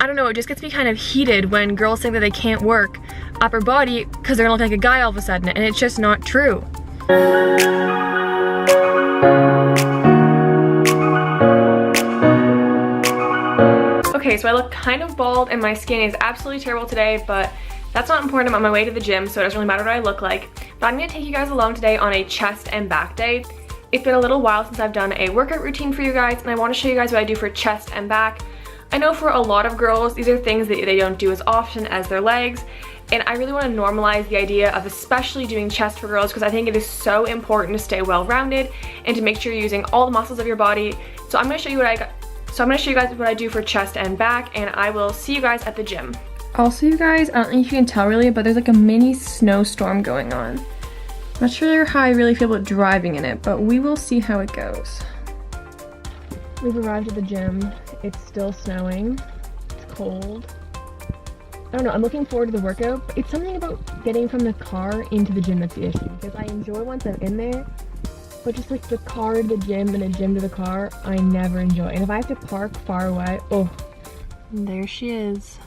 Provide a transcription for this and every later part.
I don't know, it just gets me kind of heated when girls think that they can't work upper body because they're gonna look like a guy all of a sudden, and it's just not true. Okay, so I look kind of bald and my skin is absolutely terrible today, but that's not important. I'm on my way to the gym, so it doesn't really matter what I look like. But I'm gonna take you guys along today on a chest and back day. It's been a little while since I've done a workout routine for you guys, and I wanna show you guys what I do for chest and back. I know for a lot of girls, these are things that they don't do as often as their legs, and I really wanna normalize the idea of especially doing chest for girls because I think it is so important to stay well-rounded and to make sure you're using all the muscles of your body. So I'm gonna show you what I do for chest and back, and I will see you guys at the gym. Also, you guys, I don't know if you can tell really, but there's like a mini snowstorm going on. I'm not sure how I really feel about driving in it, but we will see how it goes. We've arrived at the gym. It's still snowing. It's cold. I don't know, I'm looking forward to the workout, but it's something about getting from the car into the gym that's the issue, because I enjoy once I'm in there, but just like the car to the gym and the gym to the car, I never enjoy. And if I have to park far away, oh, and there she is.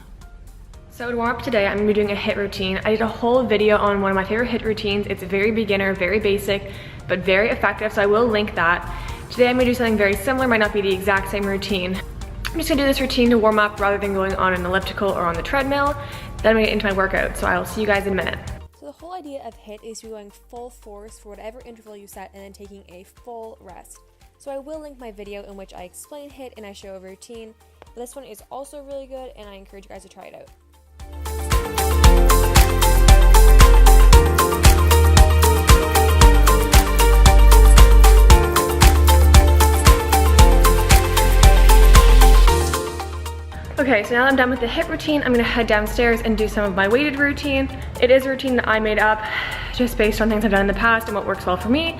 So to warm up today, I'm gonna be doing a HIIT routine. I did a whole video on one of my favorite HIIT routines. It's very beginner, very basic, but very effective, so I will link that. Today I'm gonna do something very similar, might not be the exact same routine. I'm just gonna do this routine to warm up rather than going on an elliptical or on the treadmill. Then I'm gonna get into my workout, so I'll see you guys in a minute. So the whole idea of HIIT is you going full force for whatever interval you set and then taking a full rest. So I will link my video in which I explain HIIT and I show a routine. But this one is also really good and I encourage you guys to try it out. Okay, so now that I'm done with the HIIT routine, I'm gonna head downstairs and do some of my weighted routine. It is a routine that I made up just based on things I've done in the past and what works well for me.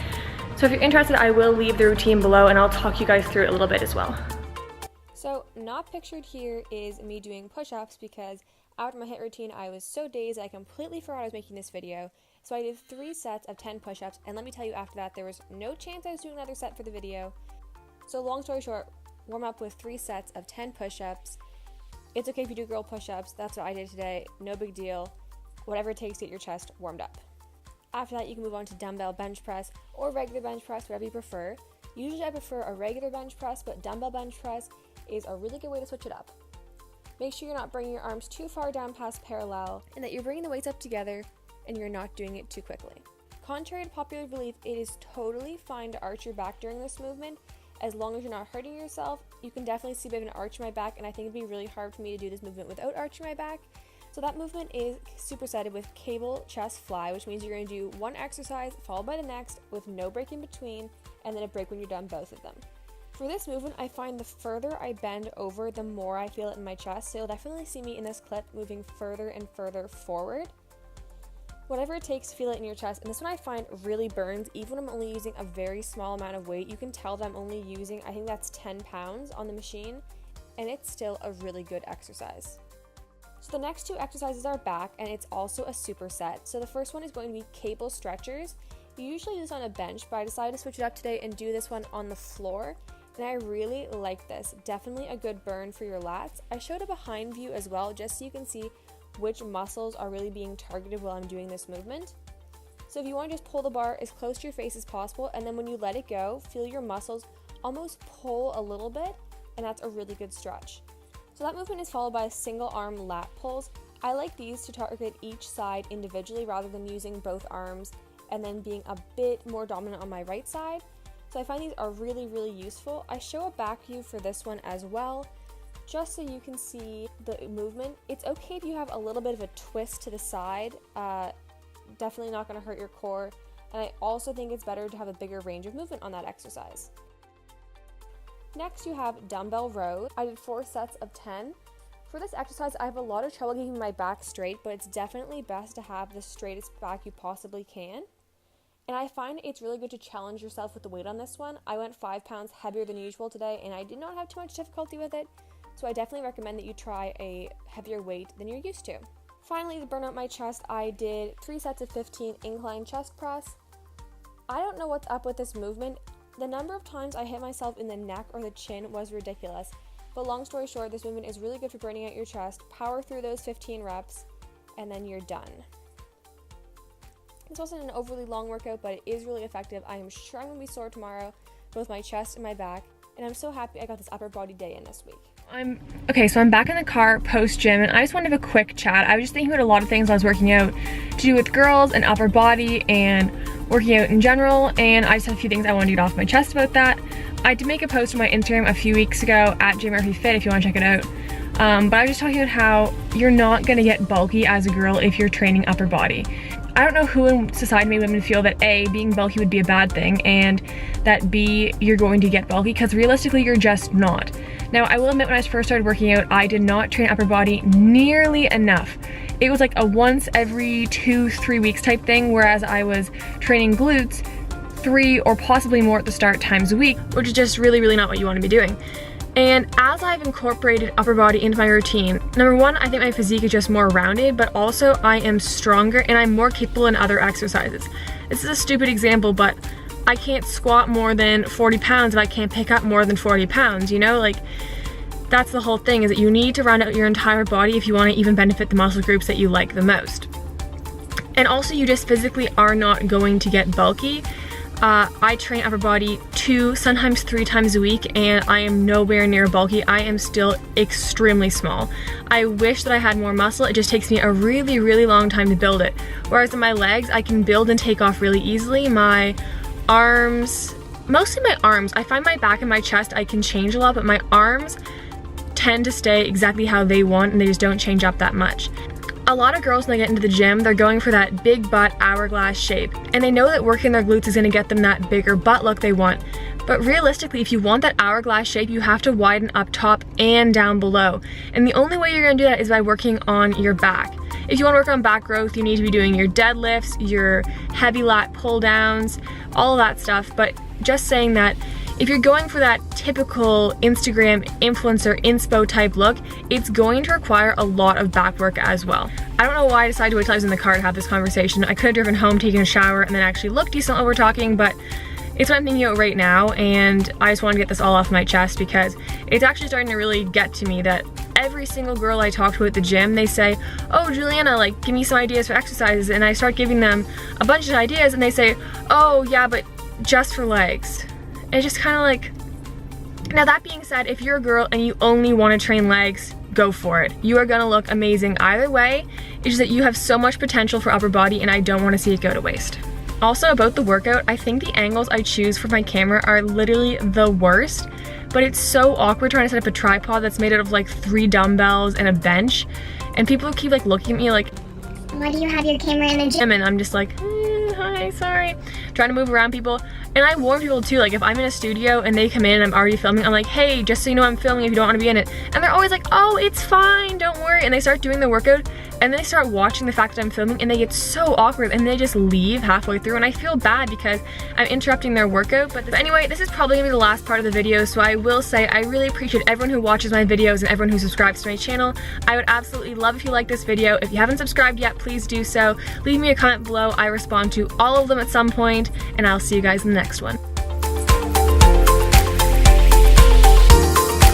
So if you're interested, I will leave the routine below and I'll talk you guys through it a little bit as well. So not pictured here is me doing push-ups because after my HIIT routine, I was so dazed I completely forgot I was making this video. So I did 3 sets of 10 push-ups, and let me tell you, after that, there was no chance I was doing another set for the video. So long story short, warm up with 3 sets of 10 push-ups. It's okay if you do girl push-ups. That's what I did today. No big deal. Whatever it takes to get your chest warmed up. After that, you can move on to dumbbell bench press or regular bench press, whatever you prefer. Usually I prefer a regular bench press, but dumbbell bench press is a really good way to switch it up. Make sure you're not bringing your arms too far down past parallel and that you're bringing the weights up together and you're not doing it too quickly. Contrary to popular belief, it is totally fine to arch your back during this movement as long as you're not hurting yourself. You can definitely see a bit of an arch in my back, and I think it'd be really hard for me to do this movement without arching my back. So that movement is supersetted with cable chest fly, which means you're going to do one exercise followed by the next with no break in between, and then a break when you're done both of them. For this movement, I find the further I bend over, the more I feel it in my chest, so you'll definitely see me in this clip moving further and further forward. Whatever it takes to feel it in your chest, and this one I find really burns, even when I'm only using a very small amount of weight. You can tell that I'm only using, I think that's 10 pounds on the machine, and it's still a really good exercise. So the next 2 exercises are back, and it's also a superset. So the first one is going to be cable stretchers. You usually do this on a bench, but I decided to switch it up today and do this one on the floor. And I really like this. Definitely a good burn for your lats. I showed a behind view as well, just so you can see which muscles are really being targeted while I'm doing this movement. So if you want to just pull the bar as close to your face as possible, and then when you let it go, feel your muscles almost pull a little bit, and that's a really good stretch. So that movement is followed by single arm lat pulls. I like these to target each side individually rather than using both arms and then being a bit more dominant on my right side. So I find these are really, really useful. I show a back view for this one as well, just so you can see the movement. It's okay if you have a little bit of a twist to the side. Definitely not going to hurt your core. And I also think it's better to have a bigger range of movement on that exercise. Next, you have dumbbell rows. I did 4 sets of 10. For this exercise, I have a lot of trouble keeping my back straight, but it's definitely best to have the straightest back you possibly can. And I find it's really good to challenge yourself with the weight on this one. I went 5 pounds heavier than usual today, and I did not have too much difficulty with it. So I definitely recommend that you try a heavier weight than you're used to. Finally, to burn out my chest, I did 3 sets of 15 incline chest press. I don't know what's up with this movement. The number of times I hit myself in the neck or the chin was ridiculous. But long story short, this movement is really good for burning out your chest. Power through those 15 reps, and then you're done. This wasn't an overly long workout, but it is really effective. I am sure I'm going to be sore tomorrow, both my chest and my back, and I'm so happy I got this upper body day in this week. So I'm back in the car post-gym, and I just wanted to have a quick chat. I was just thinking about a lot of things while I was working out to do with girls and upper body and working out in general, and I just had a few things I wanted to get off my chest about that. I did make a post on my Instagram a few weeks ago at @JMurphyFit if you want to check it out. But I was just talking about how you're not going to get bulky as a girl if you're training upper body. I don't know who in society made women feel that A, being bulky would be a bad thing, and that B, you're going to get bulky, because realistically you're just not. Now, I will admit, when I first started working out, I did not train upper body nearly enough. It was like a once every 2-3 weeks type thing, whereas I was training glutes 3 or possibly more at the start times a week, which is just really not what you want to be doing. And as I've incorporated upper body into my routine, number one, I think my physique is just more rounded, but also I am stronger and I'm more capable in other exercises. This is a stupid example, but I can't squat more than 40 pounds if I can't pick up more than 40 pounds, you know? Like, that's the whole thing, is that you need to round out your entire body if you want to even benefit the muscle groups that you like the most. And also, you just physically are not going to get bulky. I train upper body 2, sometimes 3 times a week, and I am nowhere near bulky. I am still extremely small. I wish that I had more muscle. It just takes me a really long time to build it. Whereas in my legs, I can build and take off really easily. My arms, mostly my arms. I find my back and my chest I can change a lot, but my arms tend to stay exactly how they want, and they just don't change up that much. A lot of girls, when they get into the gym, they're going for that big butt hourglass shape, and they know that working their glutes is going to get them that bigger butt look they want. But realistically, if you want that hourglass shape, you have to widen up top and down below. And the only way you're going to do that is by working on your back. If you want to work on back growth, you need to be doing your deadlifts, your heavy lat pull downs, all of that stuff. But just saying that, if you're going for that typical Instagram influencer inspo type look, it's going to require a lot of back work as well. I don't know why I decided to wait till I was in the car to have this conversation. I could have driven home, taken a shower, and then actually looked decent while we're talking, but it's what I'm thinking about right now, and I just want to get this all off my chest because it's actually starting to really get to me that every single girl I talk to at the gym, they say, "Oh, Juliana, like, give me some ideas for exercises," and I start giving them a bunch of ideas, and they say, "Oh, yeah, but just for legs." It's just kind of like, now that being said, if you're a girl and you only want to train legs, go for it. You are going to look amazing either way. It's just that you have so much potential for upper body, and I don't want to see it go to waste. Also, about the workout, I think the angles I choose for my camera are literally the worst, but it's so awkward trying to set up a tripod that's made out of like 3 dumbbells and a bench, and people keep like looking at me like, "Why do you have your camera in a gym?" And I'm just like, hi, sorry. Trying to move around people. And I warn people too, like if I'm in a studio and they come in and I'm already filming, I'm like, "Hey, just so you know I'm filming if you don't want to be in it." And they're always like, "Oh, it's fine, don't worry." And they start doing the workout and then they start watching the fact that I'm filming and they get so awkward and they just leave halfway through, and I feel bad because I'm interrupting their workout. But anyway, this is probably gonna be the last part of the video, so I will say I really appreciate everyone who watches my videos and everyone who subscribes to my channel. I would absolutely love if you like this video. If you haven't subscribed yet, please do so. Leave me a comment below. I respond to all of them at some point, and I'll see you guys in the next one.